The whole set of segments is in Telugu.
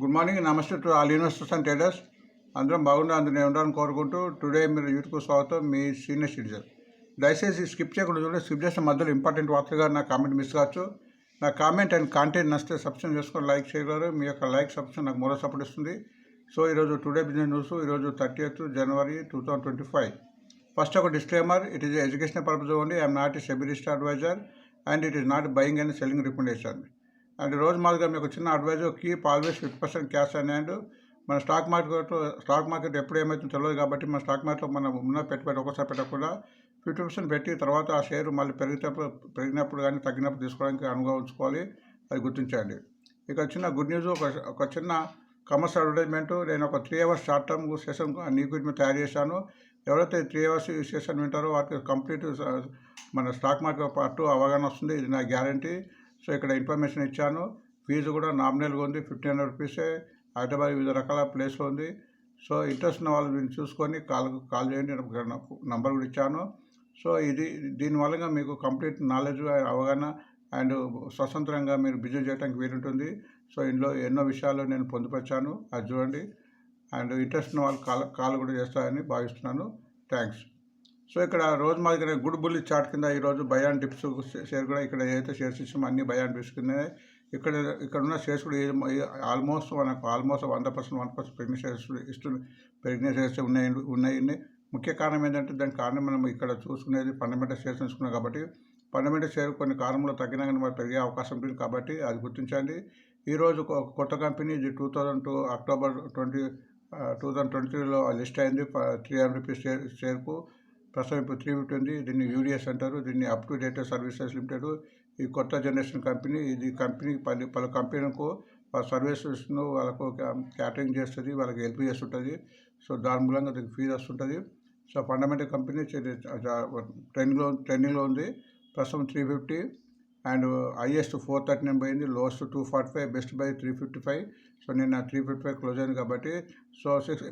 గుడ్ మార్నింగ్, నమస్తే to all investors and traders. అందరం బాగుండాలి, అందులో ఉండాలని కోరుకుంటూ టుడే మీరు యూట్యూబ్కు స్వాగతం. మీ సీనియర్ సిటిజన్. దయచేసి స్కిప్ చేయకుండా చూడండి. స్కిప్ చేసిన మధ్యలో ఇంపార్టెంట్ వార్తగా నా కామెంట్ మిస్ కావచ్చు. నా కామెంట్ అండ్ కాంటెంట్ నచ్చితే సబ్స్క్రైబ్ చేసుకొని లైక్ చేయగలరు. మీ యొక్క లైక్ సబ్స్క్రిప్షన్ నాకు మరో సపోర్ట్ ఇస్తుంది. సో ఈరోజు టుడే బిజినెస్ న్యూస్, ఈరోజు 30th January 2025. ఫస్ట్ ఒక disclaimer, it is educational purpose only. I'm not a SEBI registered advisor and it is not buying and selling recommendation. And రోజు మాదిరిగా మీకు చిన్న advisor, keep always 50% cash and hand. మన స్టాక్ మార్కెట్ ఎప్పుడు ఏమైతుందో తెలియదు కాబట్టి మన స్టాక్ మార్కెట్లో మనం ఉన్న పెట్టుబడి ఒకసారి పెట్టకుండా 50% పెట్టి తర్వాత ఆ షేర్ మళ్ళీ పెరిగినప్పుడు కానీ తగ్గినప్పుడు తీసుకోవడానికి అనువుగా ఉంచుకోవాలి. అది గుర్తించండి. ఇక చిన్న గుడ్ న్యూస్, ఒక చిన్న కమర్షియల్ అడ్వర్టైజ్మెంట్. నేను ఒక 3 hours షార్ట్ టర్మ్ సెషన్ నీ గురించి తయారు చేశాను. ఎవరైతే 3 hours ఈ సెషన్ వింటారో వారికి కంప్లీట్ మన స్టాక్ మార్కెట్ పాటు అవగాహన వస్తుంది. ఇది నా గ్యారంటీ. సో ఇక్కడ ఇన్ఫర్మేషన్ ఇచ్చాను. ఫీజు కూడా నామినల్గా ఉంది, 1500 రూపీసే. హైదరాబాద్ వివిధ రకాల ప్లేస్లో ఉంది. సో ఇంట్రెస్ట్ ఉన్న వాళ్ళు దీన్ని చూసుకొని కాల్ చేయండి. నంబర్ కూడా ఇచ్చాను. సో దీనివల్ల మీకు కంప్లీట్ నాలెడ్జ్, అవగాహన అండ్ స్వతంత్రంగా మీరు బిజినెస్ చేయడానికి వీలుంటుంది. సో ఇందులో ఎన్నో విషయాలు నేను పొందుపరిచాను, అది చూడండి. అండ్ ఇంట్రెస్ట్ ఉన్న వాళ్ళు కాల్ కూడా చేస్తారని భావిస్తున్నాను. థ్యాంక్స్. సో ఇక్కడ రోజు మాదిరిగా గుడ్ బుల్ చార్ట్ కింద ఈరోజు బై అండ్ డిప్స్ షేర్ కూడా ఇక్కడ ఏదైతే షేర్స్ ఇచ్చామో అన్ని బై అండ్ డిప్స్ కింద ఇక్కడ ఉన్న షేర్స్ కూడా ఆల్మోస్ట్ 100% పెరిగిన షేర్స్ పెరిగిన షేర్స్ ఉన్నాయి. ముఖ్య కారణం ఏంటంటే దానికి కారణం మనం ఇక్కడ చూసుకునేది ఫండమెంటల్ షేర్స్ తీసుకున్నాం కాబట్టి ఫండమెంటల్ షేర్ కొన్ని కాలంలో తగ్గినా కానీ మరి పెరిగే అవకాశం ఉంటుంది కాబట్టి అది గుర్తించండి. ఈరోజు కొత్త కంపెనీ ఇది 2002 October 2023లో లిస్ట్ అయింది. 300 రూపీస్ షేర్కు. ప్రస్తుతం ఇప్పుడు 350 ఉంది. దీన్ని యూడిఎస్ అంటారు. దీన్ని up to date services limited. ఈ కొత్త జనరేషన్ కంపెనీ. ఇది కంపెనీ పలు కంపెనీలకు సర్వీసెస్ను వాళ్ళకు క్యాటరింగ్ చేస్తుంది, వాళ్ళకి హెల్ప్ చేస్తుంటుంది. సో దాని మూలంగా దీనికి ఫీజు వస్తుంటుంది. సో ఫండమెంటల్ కంపెనీ ట్రెండింగ్లో ఉంది. ప్రస్తుతం 350 అండ్ హైయెస్ట్ 439 పోయింది, లోయెస్ట్ 245, బెస్ట్ బై 355. సో నిన్న 355 క్లోజ్ అయింది కాబట్టి సో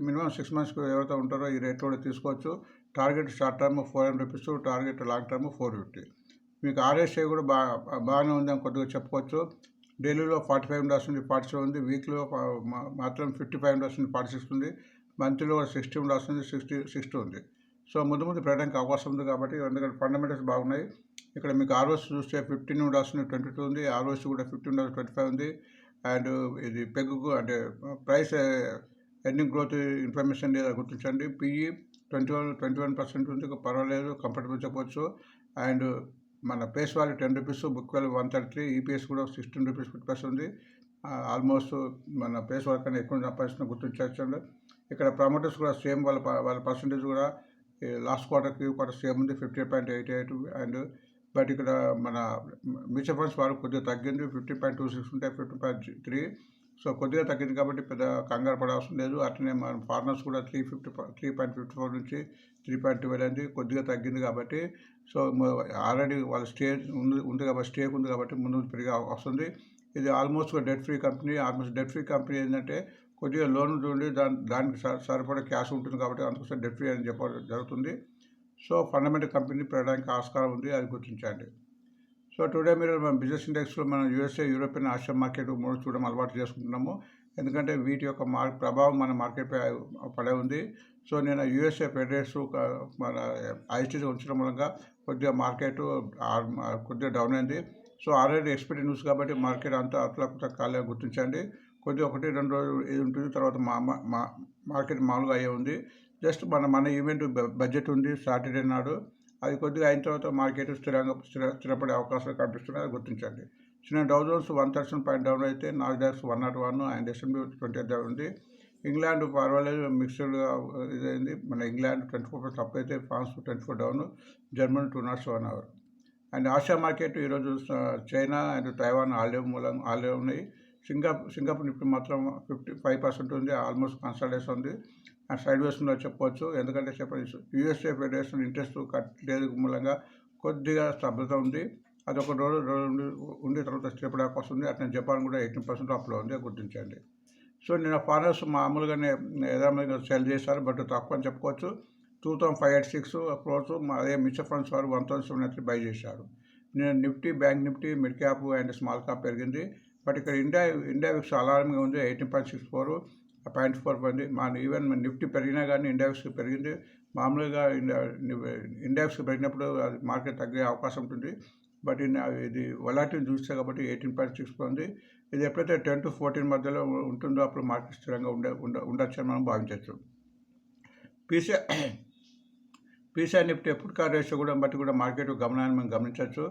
మినిమం 6 months ఎవరైతే ఉంటారో ఈ రేట్లో కూడా తీసుకోవచ్చు. Target short term 400 rupees, target long term 450. మీకు ఆర్ఎస్ఐ కూడా బాగానే ఉందని కొద్దిగా చెప్పుకోవచ్చు. డైలీలో 45 వస్తుంది, 47 ఉంది. వీక్లో మాత్రం 55 వస్తుంది, 46 ఉంది. మంత్లీలో 60 వస్తుంది, 60 ఉంది. సో ముందు పెట్టడానికి అవకాశం ఉంది కాబట్టి ఎందుకంటే ఫండమెంటల్స్ బాగున్నాయి. ఇక్కడ మీకు ఆర్ఓస్ చూస్తే 15 వస్తుంది, 22 ఉంది. ఆర్ఓస్ కూడా 15 25 ఉంది. అండ్ ఇది పెగ్గు అంటే ప్రైస్ ఎర్నింగ్ గ్రోత్ ఇన్ఫర్మేషన్ లేదా గుర్తించండి. పిఈ 21% ఉంది, పర్వాలేదు, కంఫర్టబుల్ చెప్పవచ్చు. అండ్ మన face value 10 rupees, book value 133, EPS కూడా 16 రూపీస్ 50 ఉంది. ఆల్మోస్ట్ మన పేస్ వాల్యూ కన్నా ఎక్కువ సంపాదిస్తున్న గుర్తించండి. ఇక్కడ ప్రమోటర్స్ కూడా సేమ్, వాళ్ళ పర్సంటేజ్ కూడా లాస్ట్ క్వార్టర్ సేమ్ ఉంది, 58.88. అండ్ బట్ ఇక్కడ మన మ్యూచువల్ ఫండ్స్ వారు కొద్దిగా తగ్గింది, 50.26 ఉంటే 50.3. సో కొద్దిగా తగ్గింది కాబట్టి పెద్ద కంగారు పడాల్సిన లేదు. అట్లనే మన ఫారినర్స్ కూడా 3.54 నుంచి 3.12 అయింది, కొద్దిగా తగ్గింది కాబట్టి. సో ఆల్రెడీ వాళ్ళ స్టేజ్ ఉంది కాబట్టి స్టేక్ ఉంది కాబట్టి ముందు పెరిగే వస్తుంది. ఇది almost debt free company. Debt free company ఏంటంటే కొద్దిగా లోన్ ఉండి దానికి సరిపడే క్యాష్ ఉంటుంది కాబట్టి అందుకోసం డెట్ ఫ్రీ అని చెప్పడం జరుగుతుంది. సో ఫండమెంటల్ కంపెనీ పెరగడానికి ఆస్కారం ఉంది, అది గుర్తించండి. సో టుడే మీరు మన బిజినెస్ ఇండెక్స్లో మనం యూఎస్ఏ, యూరోపియన్, ఆసియా మార్కెట్ 3 చూడడం అలవాటు చేసుకుంటున్నాము. ఎందుకంటే వీటి యొక్క ప్రభావం మన మార్కెట్పై పడే ఉంది. సో నేను యూఎస్ఏ ఫెడరేట్స్ మన ఐటీసీ ఉంచడం మూలంగా కొద్దిగా మార్కెట్ కొద్దిగా డౌన్ అయింది. సో ఆల్రెడీ ఎక్స్పెక్టెడ్ న్యూస్ కాబట్టి మార్కెట్ అంతా అట్లా కాలే గుర్తించండి. కొద్దిగా 1-2 రోజులు ఇది ఉంటుంది, తర్వాత మార్కెట్ మామూలుగా అయ్యే ఉంది. జస్ట్ మన ఈవెంట్ బడ్జెట్ ఉంది సాటర్డే నాడు. అది కొద్దిగా అయిన తర్వాత మార్కెట్ స్థిరపడే అవకాశాలు కనిపిస్తున్నాయి, అది గుర్తించండి. చిన్న డౌ జోన్స్ 130 పాయింట్ డౌన్ అయితే, నాస్డాక్ 101 అండ్ S&P 28 డౌన్ ఉంది. ఇంగ్లాండ్ పర్వాలేదు, మిక్స్డ్గా ఇదైంది. మన ఇంగ్లాండ్ 24% అప్ అయితే, ఫ్రాన్స్ 24 డౌన్, జర్మనీ 207 అవర్. అండ్ ఆసియా మార్కెట్ ఈరోజు చైనా అండ్ తైవాన్ హాలిడే ఉన్నాయి. సింగపూర్ నిఫ్టీ మాత్రం 55% ఉంది, ఆల్మోస్ట్ కన్సల్టేషన్ ఉంది. అండ్ సైడ్ వేస్లో చెప్పవచ్చు. ఎందుకంటే యూఎస్ఏ ఫెడరేషన్ ఇంట్రెస్ట్ కట్టలేదు మూలంగా కొద్దిగా స్తబ్దత ఉంది. అది ఒక రోజు ఉండి తర్వాత స్థిరపడే అవకాశం ఉంది. అట్లా జపాన్ కూడా 18% అప్లో ఉంది, గుర్తించండి. సో నేను ఫారినర్స్ మామూలుగానే యథావిధిగా సెల్ చేశారు, బట్ తక్కువ అని చెప్పుకోవచ్చు. 2586 క్రోర్స్. అదే మ్యూచువల్ ఫండ్స్ వారు 1073 బై చేశారు. నేను Nifty, bank Nifty, mid cap and small cap పెరిగింది. బట్ ఇక్కడ ఇండియా విక్స్ అలారంగా ఉంది 18.64 0.4 పోయింది. ఈవెన్ నిఫ్టీ పెరిగినా కానీ ఇండియా విక్స్ పెరిగింది. మామూలుగా ఇండియా విక్స్ పెరిగినప్పుడు అది మార్కెట్ తగ్గే అవకాశం ఉంటుంది. బట్ ఇది వొలాటిలిటీ చూస్తే కాబట్టి 18.6 ఉంది. ఇది ఎప్పుడైతే 10 to 14 మధ్యలో ఉంటుందో అప్పుడు మార్కెట్ స్థిరంగా ఉండొచ్చని మనం భావించవచ్చు. PCI Nifty put call ratio కూడా బట్టి కూడా మార్కెట్ గమనాన్ని మనం గమనించవచ్చు.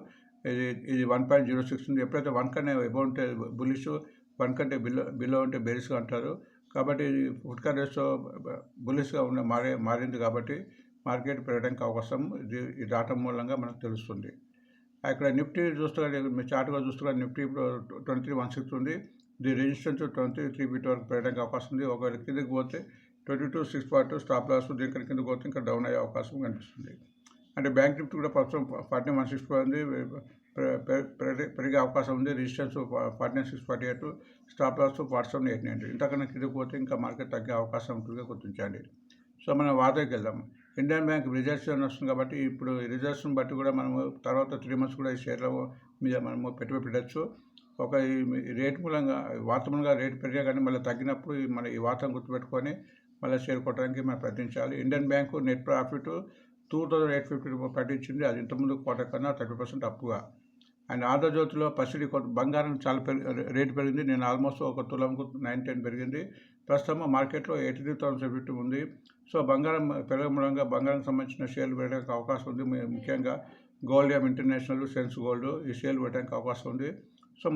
ఇది 1.06 ఉంది. ఎప్పుడైతే 1 కన్నా ఎబో ఉంటే బులిష్, 1 కంటే బిలో ఉంటే బేరిష్గా అంటారు. కాబట్టి ఇది పుట్ కాల్ రేషియో బులిష్గా మారింది కాబట్టి మార్కెట్ పెరగడానికి అవకాశం ఇది రావటం మూలంగా మనకు తెలుస్తుంది. ఇక్కడ నిఫ్టీ చూస్తే మీ చార్ట్గా చూస్తే నిఫ్టీ ఇప్పుడు 23,160 ఉంది. దీని రెజిస్టెన్స్ 23 వరకు పెరగడానికి అవకాశం ఉంది. ఒకవేళ కిందకి పోతే 22,642 స్టాప్ లాస్, దీని కింద పోతే ఇంకా డౌన్ అయ్యే అవకాశం కనిపిస్తుంది. అంటే బ్యాంక్ నిఫ్టీ కూడా ప్రస్తుతం 49,160 ఉంది, పెరిగే అవకాశం ఉంది. Resistance 49,648, stop loss 47,890. ఇంతకన్నా కిందకి పోతే ఇంకా మార్కెట్ తగ్గే అవకాశం ఉంటుందిగా గుర్తించండి. సో మనం వాదకి వెళ్దాం. ఇండియన్ బ్యాంక్ రిజర్వ్స్ వస్తుంది కాబట్టి ఇప్పుడు ఈ రిజర్వ్స్ని బట్టి కూడా మనము తర్వాత 3 months కూడా ఈ షేర్ల మీద మనము పెట్టుబడి పెట్టచ్చు. ఈ రేట్ మూలంగా వాతావరణంగా రేటు పెరిగా కానీ మళ్ళీ తగ్గినప్పుడు ఈ వాతం గుర్తుపెట్టుకొని మళ్ళీ షేర్ కొట్టడానికి మనం ప్రయత్నించాలి. ఇండియన్ బ్యాంకు నెట్ ప్రాఫిట్ 2,850 ప్రకటించింది. అది ఇంతకుముందు క్వార్టర్ కన్నా 30% అప్పుగా. అండ్ ఆంధ్రజ్యోతిలో పసిడి బంగారం చాలా రేటు పెరిగింది. నేను ఆల్మోస్ట్ ఒక తులంకు 9-10 పెరిగింది. ప్రస్తుతం మార్కెట్లో 83,750 ఉంది. సో బంగారం పెరగడం మూలంగా బంగారానికి సంబంధించిన షేర్లు పెట్టడానికి అవకాశం ఉంది. ముఖ్యంగా గోల్డ్ ఇంటర్నేషనల్, సెన్స్ గోల్డ్ ఈ షేర్లు పెట్టడానికి అవకాశం ఉంది. సో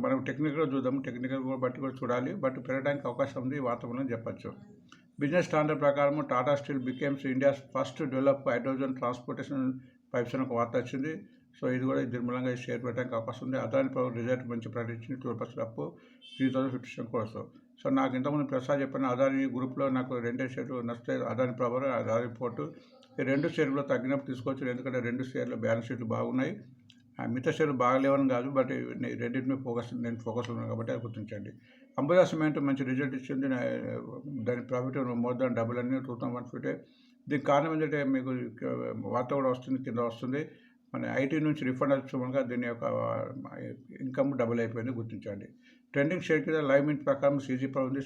మనం టెక్నికల్గా చూద్దాం, టెక్నికల్ బట్టి కూడా చూడాలి. బట్ పెరగడానికి అవకాశం ఉంది వాతావరణం చెప్పచ్చు. బిజినెస్ స్టాండర్డ్ ప్రకారం Tata steel becomes India's first develop hydrogen transportation pipes అని ఒక వార్త వచ్చింది. సో ఇది కూడా దీని మూలంగా షేర్ పెట్టడానికి అవకాశం ఉంది. అదాని పవర్ రిజల్ట్ మంచి ప్రకటించింది. 12% అప్పు, 3,057 crores. సో నాకు ఇంతకుముందు ప్రసాద్ చెప్పిన అదాని గ్రూప్లో నాకు 2 షేర్లు నచ్చితే అదాని పవర్, అదాని పోర్టు ఈ 2 షేర్లు తగ్గినప్పుడు తీసుకోవచ్చు. ఎందుకంటే 2 షేర్ల బ్యాలెన్స్ షీట్లు బాగున్నాయి. మిగతా షేర్లు బాగలేవని కాదు, బట్ రెండింటి నేను ఫోకస్ ఉన్నాను కాబట్టి అది గుర్తించండి. అంబుజా సిమెంట్ మంచి రిజల్ట్ ఇచ్చింది. దాని ప్రాఫిట్ మోర్ దాన్ డబుల్ అని 2,150. దీనికి కారణం ఏంటంటే మీకు వార్త కూడా వస్తుంది, కింద వస్తుంది. మన ఐటీ నుంచి రిఫండ్ వచ్చి దీని యొక్క ఇన్కమ్ డబుల్ అయిపోయింది గుర్తించండి. ట్రెండింగ్ షేర్ కింద లైవ్ మింట్ ప్రకారం సీజీ పవర్ ఉంది.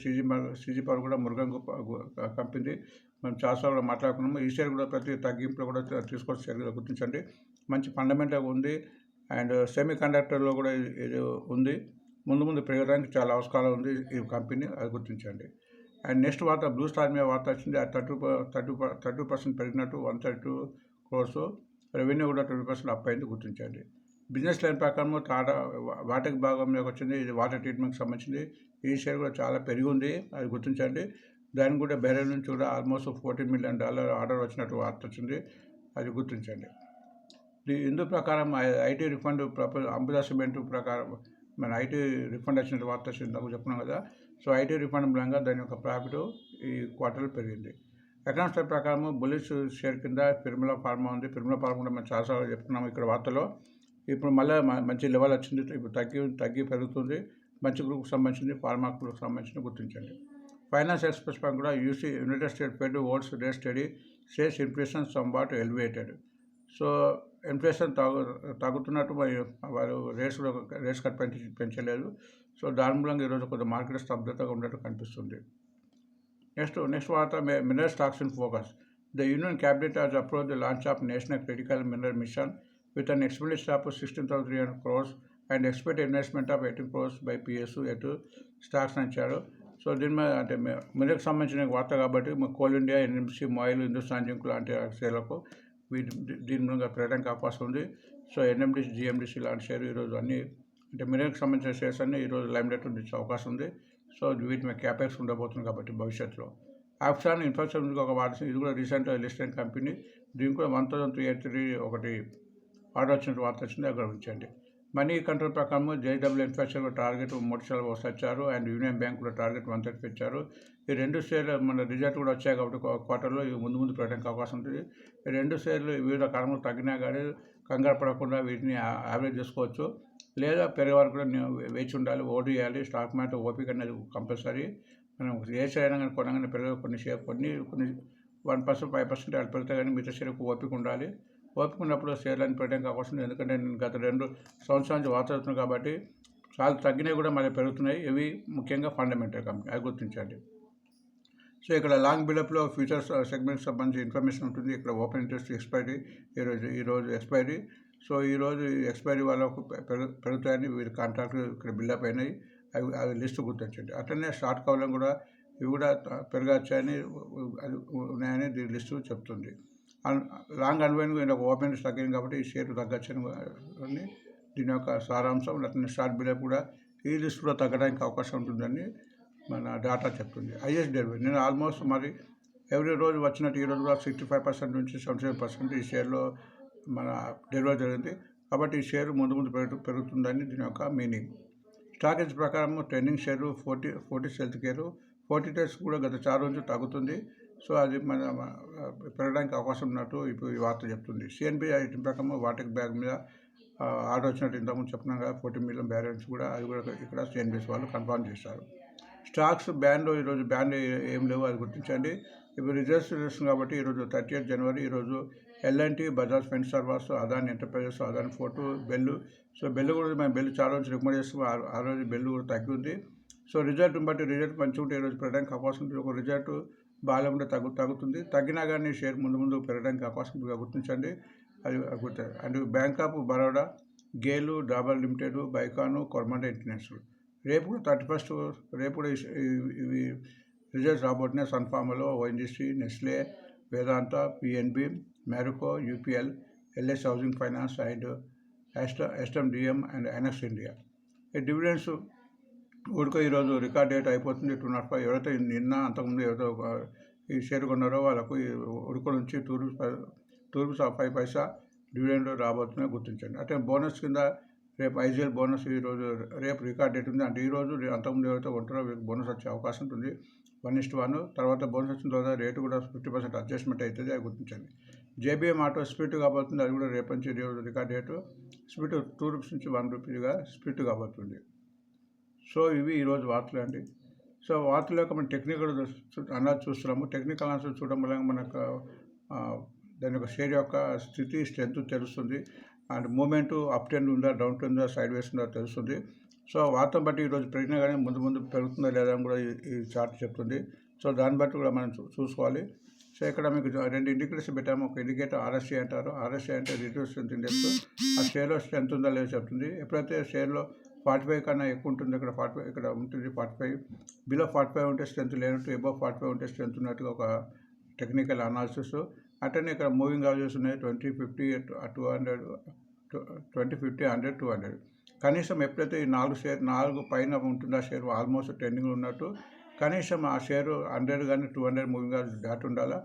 సీజీ పవర్ కూడా మురుగన్ కంపెనీ మనం చాలాసార్లు మాట్లాడుకున్నాము. ఈ షేర్ కూడా ప్రతి తగ్గింపులో కూడా తీసుకొచ్చి షేర్ గుర్తించండి. మంచి ఫండమెంటల్ ఉంది. అండ్ సెమీ కండక్టర్లో కూడా ఇది ఉంది. ముందు పెరగడానికి చాలా అవసరాలు ఉంది ఈ కంపెనీ, అది గుర్తించండి. అండ్ నెక్స్ట్ వార్త బ్లూ స్టార్ మీద వార్త వచ్చింది. అది 30% పెరిగినట్టు 132 crores. రెవెన్యూ కూడా 20% అప్ అయింది గుర్తించండి. బిజినెస్ లైన్ ప్రకారం వాటర్ భాగంలోకి వచ్చింది. ఇది వాటర్ ట్రీట్మెంట్కి సంబంధించింది. ఈ షేర్ కూడా చాలా పెరిగి ఉంది, అది గుర్తించండి. దానికి కూడా బెహ్రెయిన్ నుంచి కూడా ఆల్మోస్ట్ $14 million ఆర్డర్ వచ్చినట్టు వార్త వచ్చింది, అది గుర్తించండి. ఇందు ప్రకారం ఐటీ రిఫండ్ అంబుజా సిమెంట్ ప్రకారం మన ఐటీ రిఫండ్ వచ్చినట్టు వార్త వచ్చింది, నాకు చెప్పుకున్నాం కదా. సో ఐటీ రిఫండ్ మూలంగా దాని యొక్క ప్రాఫిట్ ఈ క్వార్టర్లో పెరిగింది. ఎకనామిక్స్ ప్రకారం బులిష్ షేర్ కింద పిర్మల ఫార్మా ఉంది. పిర్మల ఫార్మా కూడా మనం చాలాసార్లు చెప్పుకున్నాము ఇక్కడ వార్తలో. ఇప్పుడు మళ్ళీ మంచి లెవెల్ వచ్చింది, ఇప్పుడు తగ్గి పెరుగుతుంది. మంచి గ్రూప్కి సంబంధించింది, ఫార్మా గ్రూప్కి సంబంధించింది గుర్తించండి. ఫైనాన్స్ ఎక్స్ప్రెస్ బ్యాంక్ కూడా United States Fed holds rate study says inflation somewhat elevated. So inflation తగ్గుతున్నట్టు వారు రేట్స్ కట్ పెంచలేదు. సో దాని మూలంగా ఈరోజు కొంత మార్కెట్ స్తబ్దతగా ఉన్నట్టు కనిపిస్తుంది. నెక్స్ట్ వార్త mineral stocks in focus. The union cabinet has approved the launch of national critical mineral machine with an expenditure of 16,300 crores and expect investment of 18 crores by PSU at stocks ఇచ్చారు. సో దీని మీద అంటే మినరల్కి సంబంధించిన వార్త కాబట్టి coal India, NMC, MOIL, Hindustan zinc లాంటి షేర్లకు దీని మూలంగా పెరగడానికి అవకాశం ఉంది. సో ఎన్ఎండిసి, జిఎండిసి లాంటి షేర్ ఈరోజు అన్ని అంటే మినరల్కి సంబంధించిన షేర్స్ అన్ని ఈరోజు లైమ్ లైట్ ఇచ్చే అవకాశం ఉంది. సో వీటి మీద క్యాపెక్స్ ఉండబోతుంది కాబట్టి భవిష్యత్తులో. ఆప్షన్ ఇన్ఫ్రాస్ట్రక్చర్కి ఒక వార్త, ఇది కూడా రీసెంట్గా లిస్టెడ్ కంపెనీ. దీనికి కూడా 1,383 ఒకటి ఆర్డర్ వచ్చినట్టు వార్త వచ్చింది, అక్కడ ఉంచండి. మనీ కంట్రోల్ ప్రకారం జేడబ్ల్యూ ఇన్ఫ్రాస్ట్రక్చర్ టార్గెట్ 3 వచ్చారు. అండ్ యూనియన్ బ్యాంక్ కూడా టార్గెట్ 130 ఇచ్చారు. ఈ 2 షేర్లు మన రిజల్ట్ కూడా వచ్చాయి కాబట్టి క్వార్టర్లో ముందు పెట్టడానికి అవకాశం ఉంటుంది. ఈ 2 షేర్లు వివిధ కారణాలు తగ్గినా కానీ కంగారు పడకుండా వీటిని యావరేజ్ చేసుకోవచ్చు, లేదా పెరిగే వరకు కూడా వేచి ఉండాలి, ఓటు చేయాలి. స్టాక్ మార్కెట్ ఓపిక అనేది కంపల్సరీ. మనం ఏ షేర్ అయినా కానీ కొనగానే పెరిగే కొన్ని 1%, 5% అలా పెరిగితే కానీ మిగతా షేర్కు ఓపిక ఉండాలి. ఓపిక ఉన్నప్పుడు షేర్లను పెట్టడానికి అవకాశం ఉంది. ఎందుకంటే నేను గత 2 సంవత్సరాల నుంచి వార్త అవుతున్నాను కాబట్టి చాలా తగ్గినవి కూడా మళ్ళీ పెరుగుతున్నాయి. ఇవి ముఖ్యంగా ఫండమెంటల్ కంపెనీ, అది గుర్తించండి. సో ఇక్కడ లాంగ్ బిల్డప్లో ఫ్యూచర్స్ సెగ్మెంట్స్ సంబంధించి ఇన్ఫర్మేషన్ ఉంటుంది. ఇక్కడ ఓపెన్ ఇంట్రెస్ట్ ఎక్స్పైరీ ఈరోజు ఎక్స్పైరీ. సో ఈరోజు ఎక్స్పైరీ వాళ్ళకు పెరుగుతాయని వీరి కాంట్రాక్ట్లు ఇక్కడ బిల్డప్ అయినాయి. అవి లిస్ట్ గుర్తించండి. అట్లనే షార్ట్ కవర్లను కూడా ఇవి కూడా పెరగచ్చని ఉన్నాయని దీని లిస్టు చెప్తుంది. లాంగ్ అన్వైన్ ఓపెన్ ఇంట్రెస్ట్ తగ్గింది కాబట్టి ఈ షేర్ తగ్గచ్చని దీని యొక్క సారాంశం. అట్లనే షార్ట్ బిల్డప్ కూడా ఈ లిస్టులో తగ్గడానికి అవకాశం ఉంటుందని మన డేటా చెప్తుంది. హైయెస్ట్ డెలివరీ నేను ఆల్మోస్ట్ మరి ఎవ్రీ రోజు వచ్చినట్టు ఈరోజు కూడా 65% నుంచి 77% ఈ షేర్లో మన డెలివరీ జరిగింది. కాబట్టి ఈ షేర్ ముందు పెరుగుతుందని దీని యొక్క మీనింగ్. స్టాకేజ్ ప్రకారం trending share 40 health care 40 days కూడా గత 4 రోజులు తగ్గుతుంది. సో అది మన పెరగడానికి అవకాశం ఉన్నట్టు ఇప్పుడు ఈ వార్త చెప్తుంది. సిఎన్బి ఐటీ ప్రకారం వాటర్ బ్యాగ్ మీద ఆర్డర్ వచ్చినట్టు ఇంతకుముందు చెప్పినాం కదా, 40 మిలియన్ బ్యారెన్స్ కూడా అది కూడా ఇక్కడ సిఎన్బిఎస్ వాళ్ళు కన్ఫర్మ్ చేశారు. స్టాక్స్ బ్యాన్లో ఈరోజు బ్యాన్ ఏం లేవు, అది గుర్తించండి. ఇప్పుడు రిజర్వ్స్ కాబట్టి ఈరోజు 30 జనవరి ఈరోజు LNT, Bajaj finance service, Adani enterprises, Adani port, BEL. So BEL కూడా మేము బెల్లు చాలా రోజు రికమెండ్ చేస్తాం. ఆ రోజు బెల్లు కూడా తగ్గింది. సో రిజల్ట్ని బట్టి రిజల్ట్ మంచిగా ఉంటే ఈరోజు పెరగడానికి అవకాశం ఉంటుంది. ఒక రిజల్ట్ బాగాలేకుంటే తగ్గుతుంది. తగ్గినా కానీ షేర్ ముందు పెరగడానికి అవకాశం ఉంటుంది, గుర్తించండి. అది గుర్తు. And bank of Baroda, GAIL, Dabur limited, బైకాను, కొరమండ ఇంటర్నేషనల్. రేపు కూడా 31 రేపు కూడా ఇవి రిజల్ట్స్ రాబోతున్నాయి. సన్ఫార్మాలో, ONGC, Nestle, Vedanta, PNB, Marico, UPL, LS housing finance and SMDM and NX India. ఈ డివిడెండ్స్ ఉడక ఈరోజు రికార్డ్ డేట్ అయిపోతుంది 205. ఎవరైతే నిన్న అంతకుముందు ఎవరైతే ఈ షేర్ కొన్నారో వాళ్ళకు ఉడక నుంచి ₹2.05 డివిడెండ్ రాబోతున్నాయి, గుర్తించండి. అంటే బోనస్ కింద రేపు ఐజీఎల్ బోనస్ ఈరోజు రేపు రికార్డ్ డేట్ ఉంది. అంటే ఈరోజు అంతకుముందు ఎవరైతే ఉంటారో బోనస్ వచ్చే అవకాశం ఉంటుంది 1:1. తర్వాత బోనస్ వచ్చిన తర్వాత రేటు కూడా 50% అడ్జస్ట్మెంట్ అవుతుంది, అది గుర్తించండి. జేబీఎం ఆటో స్ప్లిట్ కాబోతుంది, అది కూడా రేపు నుంచి రికార్డ్ డేటు. స్ప్లిట్ ₹2 నుంచి ₹1గా స్ప్లిట్ కాబోతుంది. సో ఇవి ఈరోజు వార్తలు అండి. సో వార్తల యొక్క మనం టెక్నికల్ అనాలిసిస్ చూస్తున్నాము. టెక్నికల్ అనాలిసిస్ చూడడం వల్ల మనకు దాని యొక్క షేర్ యొక్క స్థితి స్ట్రెంత్ తెలుస్తుంది. అండ్ మూమెంట్ అప్ ట్రెండ్ ఉందా, డౌన్ ట్రెండ్ ఉందా, సైడ్ వేస్ ఉందా తెలుస్తుంది. సో వార్తను బట్టి ఈరోజు పెరిగినా కానీ ముందు పెరుగుతుందా లేదా అని కూడా ఈ చార్ట్ చెప్తుంది. సో దాన్ని బట్టి కూడా మనం చూసుకోవాలి. సో ఇక్కడ మీకు 2 ఇండికేటర్స్ పెట్టాము. ఒక ఇండికేటర్ ఆర్ఎస్సీ అంటారు. ఆర్ఎస్సీ అంటే రిడ్యూస్ స్ట్రెంత్ ఇండెక్స్. ఆ షేర్లో స్ట్రెంత్ ఉందా లేదా చెప్తుంది. ఎప్పుడైతే షేర్లో 45 కన్నా ఎక్కువ ఉంటుంది, ఇక్కడ 45 ఇక్కడ ఉంటుంది 45. బిలో 45 ఉంటే స్ట్రెంత్ లేనట్టు, అబవ్ 45 ఉంటే స్ట్రెంత్ ఉన్నట్టుగా ఒక టెక్నికల్ అనాలిసిస్. అట్లనే ఇక్కడ మూవింగ్ యావరేజెస్ ఉన్నాయి 20, 50, 200, 20, 50, 100, 200. కనీసం ఎప్పుడైతే ఈ 4 పైన ఉంటుందో ఆ షేర్ ఆల్మోస్ట్ ట్రెండింగ్ ఉన్నట్టు. కనీసం ఆ షేరు 100 కానీ 200 మూవింగ్ యావరేజ్ దాటి ఉండాలా,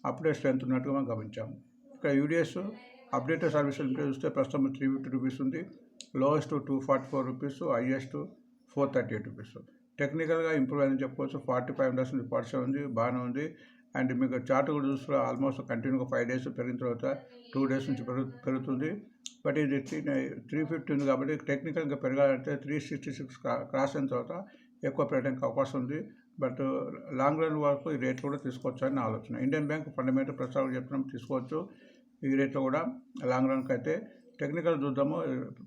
అప్పుడే స్ట్రెంత్ ఉన్నట్టుగా మనం గమనించాము. ఇక్కడ యూడిఎస్ అప్డేటెడ్ సర్వీసులు చూస్తే ప్రస్తుతం ₹350 ఉంది. Lowest ₹244, highest ₹438. టెక్నికల్గా ఇంప్రూవ్ అయిందని చెప్పుకోవచ్చు. 45 ఉంది, 47 ఉంది, బాగానే ఉంది. అండ్ మీకు చార్ట్ కూడా చూస్తే ఆల్మోస్ట్ కంటిన్యూగా 5 డేస్ పెరిగిన తర్వాత 2 డేస్ నుంచి పెరుగుతుంది. బట్ ఇది 350 ఉంది కాబట్టి టెక్నికల్గా పెరగాలంటే 366 క్రాస్ అయిన తర్వాత ఎక్కువ పెరగడానికి అవకాశం ఉంది. బట్ లాంగ్ రన్ వరకు ఈ రేట్లు కూడా తీసుకోవచ్చు అని నా ఆలోచన. ఇండియన్ బ్యాంక్ ఫండమెంటల్ ప్రస్తావన చెప్తున్నాం, తీసుకోవచ్చు ఈ రేట్లో కూడా లాంగ్ రన్కి అయితే. టెక్నికల్ చూద్దాము.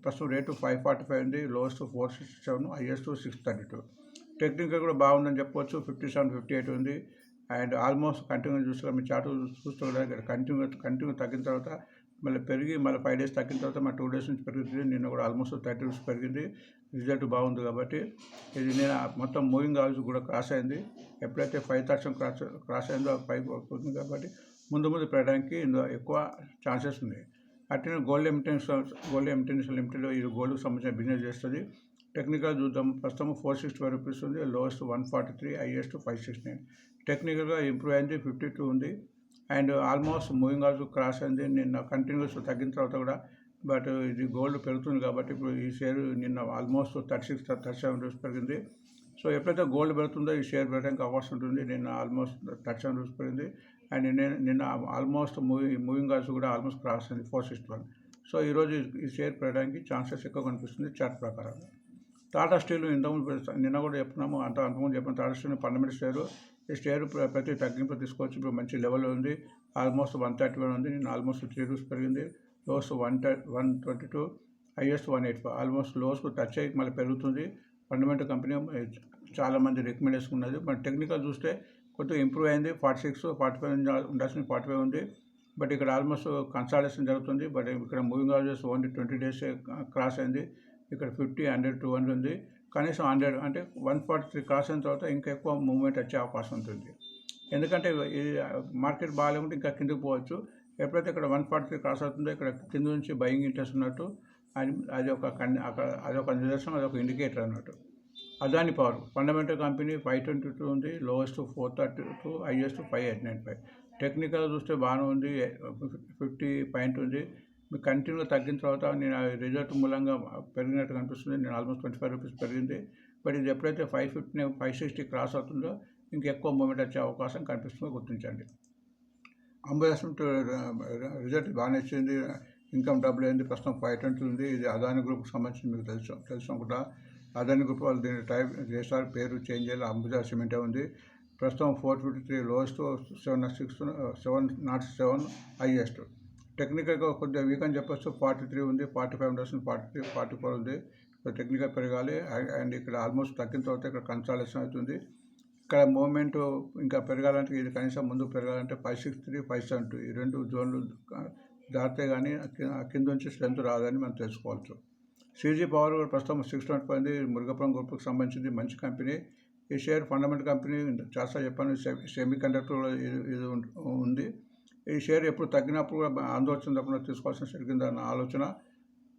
ప్రస్తుతం రేటు 545 ఉంది, లోయెస్ట్ 467, హైయెస్ట్ 632. టెక్నికల్ కూడా బాగుందని చెప్పవచ్చు. 57, 58 ఉంది. అండ్ ఆల్మోస్ట్ కంటిన్యూ చూస్తే మీ చార్ట్ చూస్తే కూడా ఇక్కడ కంటిన్యూ తగ్గిన తర్వాత మళ్ళీ పెరిగి మళ్ళీ 5 డేస్ తగ్గిన తర్వాత మా 2 డేస్ నుంచి పెరుగుతుంది. నిన్న కూడా ఆల్మోస్ట్ ₹30 పెరిగింది. రిజల్ట్ బాగుంది కాబట్టి ఇది నేను మొత్తం మూవింగ్ యావరేజ్ కూడా క్రాస్ అయింది. ఎప్పుడైతే 5,000 క్రాస్ అయిందో పైకి పోతుంది కాబట్టి ముందు పెరగడానికి ఇందులో ఎక్కువ ఛాన్సెస్ ఉన్నాయి. అట్లనే గోల్డ్ ఎమిటెన్స్ లిమిటెడ్ ఇది గోల్డ్కి సంబంధించిన బిజినెస్ చేస్తుంది. టెక్నికల్ చూద్దాం. ప్రస్తుతం ₹465 ఉంది, లోయెస్ట్ 143, హైయెస్ట్ 569. టెక్నికల్గా ఇంప్రూవ్ అయింది, 52 ఉంది. And almost moving average cross అయింది. నిన్న కంటిన్యూస్ తగ్గిన తర్వాత కూడా బట్ ఇది గోల్డ్ పెరుగుతుంది కాబట్టి ఇప్పుడు ఈ షేర్ నిన్న ఆల్మోస్ట్ ₹36, ₹37 పెరిగింది. సో ఎప్పుడైతే గోల్డ్ పెరుగుతుందో ఈ షేర్ పెరగడానికి అవకాశం ఉంటుంది. నిన్న ఆల్మోస్ట్ ₹37 పెరిగింది. అండ్ నిన్న ఆల్మోస్ట్ మూవింగ్ యావరేజ్ కూడా ఆల్మోస్ట్ క్రాస్ అయింది 461. సో ఈరోజు ఈ షేర్ పెరగడానికి ఛాన్సెస్ ఎక్కువ కనిపిస్తుంది చార్ట్ ప్రకారం. టాటా స్టీల్ నిన్న కూడా చెప్తున్నాము, అంతకుముందు చెప్పిన టాటా స్టీల్ ఫండమెంటల్ షేరు. ఈ షేర్ ప్రతి తగ్గింపు తీసుకోవచ్చు. ఇప్పుడు మంచి లెవెల్లో ఉంది, ఆల్మోస్ట్ 131 ఉంది. నిన్న ఆల్మోస్ట్ ₹3 పెరిగింది, లోస్ 122, హైయెస్ట్ 185 ఆల్మోస్ట్ లోస్కు టచ్ అయ్యి మళ్ళీ పెరుగుతుంది. ఫండమెంటల్ కంపెనీ చాలామంది రికమెండ్ చేసుకున్నది. మన టెక్నికల్ చూస్తే కొద్దిగా ఇంప్రూవ్ అయింది. 46, 45 ఉండాల్సిన 45 ఉంది. బట్ ఇక్కడ ఆల్మోస్ట్ కన్సాలిడేషన్ జరుగుతుంది. బట్ ఇక్కడ moving averages only 20 days cross అయింది. ఇక్కడ 50, 100, 200 ఉంది. కనీసం 100 అంటే 143 క్రాస్ అయిన తర్వాత ఇంకా ఎక్కువ మూవ్మెంట్ వచ్చే అవకాశం ఉంటుంది. ఎందుకంటే ఇది మార్కెట్ బాగాలేకుంటే ఇంకా కిందకి పోవచ్చు. ఎప్పుడైతే ఇక్కడ 143 క్రాస్ అవుతుందో ఇక్కడ కింద నుంచి బయింగ్ ఇంట్రెస్ట్ ఉన్నట్టు అది ఒక నిదర్శనం, అది ఒక ఇండికేటర్ అన్నట్టు. అదాని పవర్ ఫండమెంటల్ కంపెనీ 522 ఉంది, లోయెస్ట్ 432, హైయెస్ట్ 5895. టెక్నికల్ చూస్తే బాగానే ఉంది, 50 పాయింట్ ఉంది. మీకు కంటిన్యూగా తగ్గిన తర్వాత నేను రిజల్ట్ మూలంగా పెరిగినట్టు కనిపిస్తుంది. నేను ఆల్మోస్ట్ 25 రూపీస్ పెరిగింది. బట్ ఇది ఎప్పుడైతే 550, 560 క్రాస్ అవుతుందో ఇంకెక్కువ మూమెంట్ వచ్చే అవకాశం కనిపిస్తుందో గుర్తించండి. అంబుజా సిమెంట్ రిజల్ట్ బాగానే వచ్చింది. ఇన్కమ్ డబుల్ అయింది. ప్రస్తుతం 520 ఉంది. ఇది అదాని గ్రూప్కి సంబంధించి మీకు తెలుసు అనుకుంటా. అదాని గ్రూప్ వాళ్ళు దీన్ని టైప్ చేస్తారు, పేరు చేంజ్ చేయాలి, అంబుజా సిమెంటే ఉంది. ప్రస్తుతం 453 లోయెస్ట్, 707 హైయెస్ట్. టెక్నికల్గా కొద్దిగా వీక్ అని చెప్పొచ్చు. 43 ఉంది, 45 ఉండాల్సిన 43, 44 ఉంది. టెక్నికల్ పెరగాలి. అండ్ ఇక్కడ ఆల్మోస్ట్ తగ్గిన తర్వాత ఇక్కడ కన్సాలిడేషన్ అవుతుంది. ఇక్కడ మూమెంట్ ఇంకా పెరగాలంటే ఇది కనీసం ముందు పెరగాలంటే 563, 572 ఈ రెండు జోన్లు దాటితే కానీ కింద నుంచి స్ట్రెంత్ రాదని మనం తెలుసుకోవచ్చు. సీజీ పవర్ ప్రస్తుతం 625 మురుగపురం గ్రూప్కి సంబంధించింది, మంచి కంపెనీ. ఈ షేర్ ఫండమెంటల్ కంపెనీ చాలా చెప్పాను, సెమీ కండక్టర్ ఇది ఉంది. ఈ షేర్ ఎప్పుడు తగ్గినప్పుడు కూడా ఆందోళన చెందకుండా తీసుకోవాల్సిన షేర్ కింద నా ఆలోచన.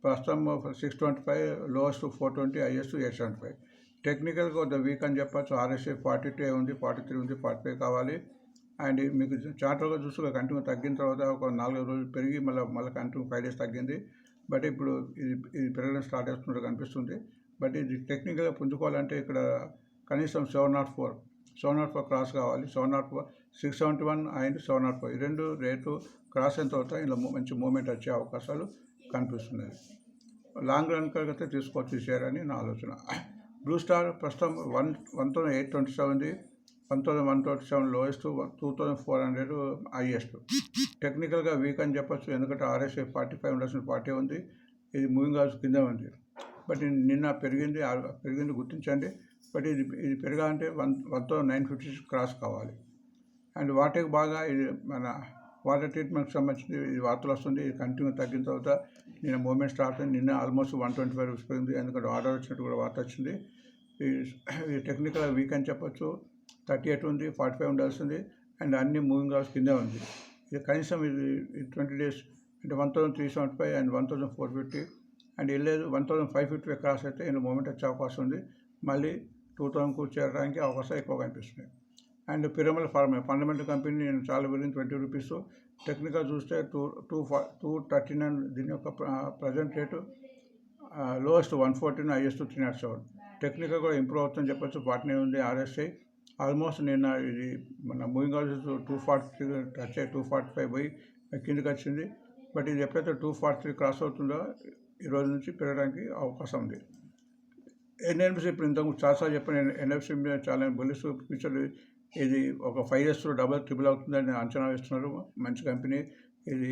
ప్రస్తుతం 625, లోయెస్ట్ 420, హైయెస్ట్ 875. టెక్నికల్గా కొద్దిగా వీక్ అని చెప్పచ్చు. RSI 42 ఉంది, 43 ఉంది, 45 కావాలి. అండ్ మీకు చార్టర్గా చూస్తే కంటిన్యూ తగ్గిన తర్వాత ఒక 4 రోజులు పెరిగి మళ్ళీ కంటిన్యూ 5 days తగ్గింది. బట్ ఇప్పుడు ఇది పెరగడం స్టార్ట్ చేస్తున్నట్టు కనిపిస్తుంది. బట్ ఇది టెక్నికల్గా పుంజుకోవాలంటే ఇక్కడ కనీసం 704 క్రాస్ కావాలి. 704, 671 అండ్ 704 ఈ రెండు రేటు క్రాస్ అయిన తర్వాత ఇలా మంచి మూమెంట్ వచ్చే అవకాశాలు కనిపిస్తున్నాయి. లాంగ్ రన్ కలిగితే తీసుకోవచ్చు ఈ షేర్ అని నా ఆలోచన. బ్లూ స్టార్ ప్రస్తుతం 1827 ఉంది, 1127 లోయెస్ట్, 2400 హైయెస్ట్. టెక్నికల్గా వీక్ అని చెప్పచ్చు, ఎందుకంటే RSI 45 ఉండాల్సిన 40 ఉంది. ఇది మూవింగ్ యావరేజ్ కింద ఉంది. బట్ నిన్న పెరిగింది గుర్తించండి. బట్ ఇది పెరగాలంటే 1956 క్రాస్ కావాలి. అండ్ వాటర్కి బాగా ఇది మన వాటర్ ట్రీట్మెంట్కి సంబంధించి ఇది వార్తలు వస్తుంది. ఇది కంటిన్యూ తగ్గిన తర్వాత నిన్న మూమెంట్ స్టార్ట్ అయింది. నిన్న ఆల్మోస్ట్ 125 రూపీస్ పెరిగింది, ఎందుకంటే ఆర్డర్ వచ్చినట్టు కూడా వార్త వచ్చింది. ఇది టెక్నికల్ వీక్ అని చెప్పచ్చు. 38 ఉంది, 45 ఉండాల్సింది. అండ్ అన్ని మూవింగ్ యావరేజ్ కింద ఉంది. ఇది కనీసం ఇది 20 days అంటే 1375 అండ్ 1450 అండ్ వెళ్ళలేదు 1550 క్రాస్ అయితే ఇందులో మూమెంట్ వచ్చే అవకాశం ఉంది. మళ్ళీ 2000కు చేరడానికి అవకాశం ఎక్కువ కనిపిస్తుంది. And Piramal pharma fundamental company నేను చాలా వెళ్ళింది 20 రూపీస్. టెక్నికల్ చూస్తే 239 దీని యొక్క present rate. Lowest 114, highest 307. Technical కూడా ఇంప్రూవ్ అవుతుందని చెప్పచ్చు. 49 ఉంది RSI. ఆల్మోస్ట్ నిన్న ఇది మన మూవింగ్ యావరేజ్ 240 టచ్ అయ్యి 245 పోయి కిందకి వచ్చింది. బట్ ఇది ఎప్పుడైతే 243 క్రాస్ అవుతుందో ఈ రోజు నుంచి పెరగడానికి అవకాశం ఉంది. NMC ఇప్పుడు ఇంతకు చాలాసార్లు చెప్పిన NMC మీద చాలా బుల్లిష్ ఫ్యూచర్. ఇది ఒక 5 years డబుల్ ట్రిపుల్ అవుతుందని అంచనా వేస్తున్నారు. మంచి కంపెనీ. ఇది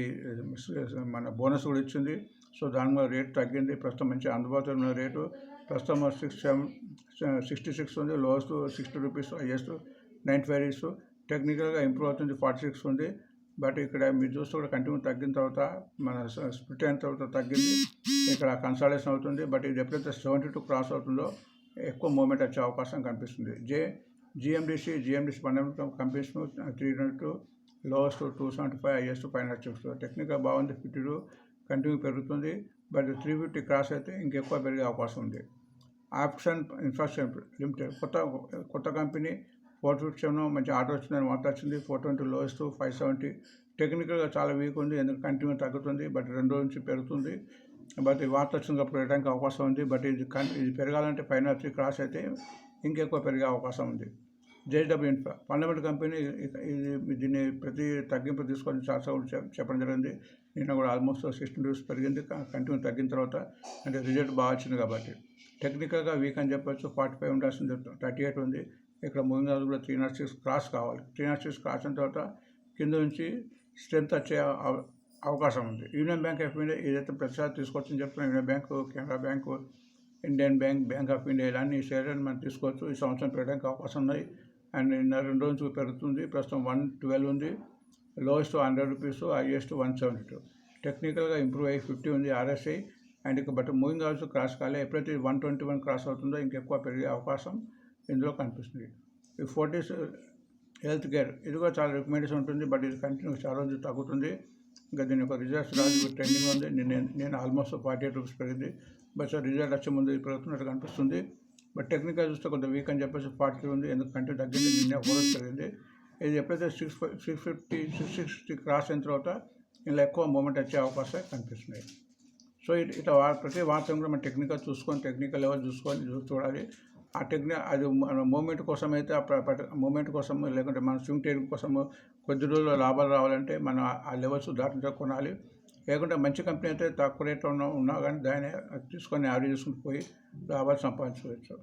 మన బోనస్ కూడా ఇచ్చింది. సో దాని మీద రేటు తగ్గింది. ప్రస్తుతం మంచి అందుబాటులో ఉన్న రేటు. ప్రస్తుతం 66 ఉంది, లోయెస్ట్ 60 రూపీస్, హైయెస్ట్ 95. టెక్నికల్గా ఇంప్రూవ్ అవుతుంది, 46 ఉంది. బట్ ఇక్కడ మీరు చూస్తే కూడా కంటిన్యూ తగ్గిన తర్వాత మన స్ప్లిట్ అయిన తర్వాత తగ్గింది. ఇక్కడ కన్సాలిడేషన్ అవుతుంది. బట్ ఇది ఎప్పుడైతే 72 క్రాస్ అవుతుందో ఎక్కువ మూమెంట్ వచ్చే అవకాశం కనిపిస్తుంది. GMDC fundamental companies 302, lowest 275, highest 506. Technical బాగుంది, 52 కంటిన్యూ పెరుగుతుంది. బట్ 350 క్రాస్ అయితే ఇంకెక్కువ పెరిగే అవకాశం ఉంది. ఆప్షన్ ఇన్ఫ్రాస్ట్రక్చర్ లిమిటెడ్ కొత్త కంపెనీ. 457 మంచి ఆర్డర్ వచ్చిందని మాట వచ్చింది. 420 లోయెస్ట్, 570. టెక్నికల్గా చాలా వీక్ ఉంది, ఎందుకంటే కంటిన్యూ తగ్గుతుంది. బట్ 2 రోజుల నుంచి పెరుగుతుంది. బట్ ఈ వార్త వచ్చినప్పుడు పెరగడానికి అవకాశం ఉంది. బట్ ఇది పెరగాలంటే 503 క్రాస్ అయితే ఇంకెక్కువ పెరిగే అవకాశం ఉంది. JW infra fundamental company. దీన్ని ప్రతి తగ్గింపు తీసుకొని చాలా చెప్పడం జరిగింది. నిన్న కూడా ఆల్మోస్ట్ 16 రూపీస్ పెరిగింది. కంటిన్యూ తగ్గిన తర్వాత అంటే రిజల్ట్ బాగా వచ్చింది కాబట్టి. టెక్నికల్గా వీక్ అని చెప్పొచ్చు. 45 ఉండాల్సింది 38 ఉంది. ఇక్కడ మూవింగ్ యావరేజ్ కూడా 306 క్రాస్ కావాలి. 306 క్రాస్ అయిన తర్వాత కింద నుంచి స్ట్రెంత్ వచ్చే అవకాశం ఉంది. యూనియన్ బ్యాంక్ ఆఫ్ ఇండియా ఏదైతే ప్రతిసారి తీసుకొచ్చని చెప్తున్నా, union bank, Canara bank, Indian bank, bank of India ఇలాంటి షేర్లను మనం తీసుకోవచ్చు. ఈ సంవత్సరం పెరగడానికి అవకాశం ఉన్నాయి. అండ్ నిన్న 2 రోజులు పెరుగుతుంది. ప్రస్తుతం 112 ఉంది. Lowest 100 rupees, highest 172. టెక్నికల్గా ఇంప్రూవ్ అయ్యి 50 ఉంది ఆర్ఎస్ఐ. అండ్ ఇక బట్ మూవింగ్ ఆల్సో క్రాస్ కాలే. ఎప్పుడైతే 121 క్రాస్ అవుతుందో ఇంకెక్కువ పెరిగే అవకాశం ఇందులో కనిపిస్తుంది. ఈ ఫోర్టీస్ హెల్త్ కేర్ ఇది కూడా చాలా రికమెండేషన్ ఉంటుంది. బట్ ఇది కంటిన్యూ చాలా రోజులు తగ్గుతుంది. ఇంకా దీని యొక్క రిజల్ట్స్ రాజు ట్రెండింగ్ ఉంది. నేను ఆల్మోస్ట్ 48 రూపీస్ పెరిగింది. బట్ సార్ రిజల్ట్ వచ్చే ముందు ఇది పెరుగుతున్నట్టు కనిపిస్తుంది. బట్ టెక్నికల్ చూస్తే కొంత వీక్ అని చెప్పేసి 40 ఉంది. ఎందుకంటే తగ్గింది. నిన్న 4 పెరిగింది. ఇది ఎప్పుడైతే 650, 660 క్రాస్ అయిన తర్వాత ఇలా ఎక్కువ మూమెంట్ వచ్చే అవకాశాలు కనిపిస్తున్నాయి. సో ఇట్లా ప్రతి వార్తను కూడా మనం టెక్నికల్ చూసుకొని, టెక్నికల్ లెవెల్ చూడాలి. ఆ అది మన మూమెంట్ కోసం అయితే మూమెంట్ కోసం, లేకుంటే మన స్వింగ్ ట్రేడింగ్ కోసం కొద్ది రోజుల్లో లాభాలు రావాలంటే మనం ఆ లెవెల్స్ దాటితో కొనాలి. లేకుంటే మంచి కంపెనీ అయితే తక్కువ రేట్లో ఉన్నా కానీ దాన్ని తీసుకొని యావరేజ్ చేసుకుని పోయి లాభాలు సంపాదించుకోవచ్చు.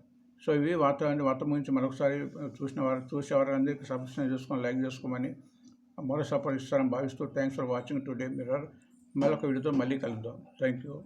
సో ఇవి వార్త గురించి మరొకసారి చూసేవారందరికీ సబ్స్క్రైబ్ చేసుకొని లైక్ చేసుకోమని మరో సపోర్ట్ ఇస్తారని భావిస్తూ thanks for watching today mirror. మరొక వీడియోతో మళ్ళీ కలుద్దాం. Thank you.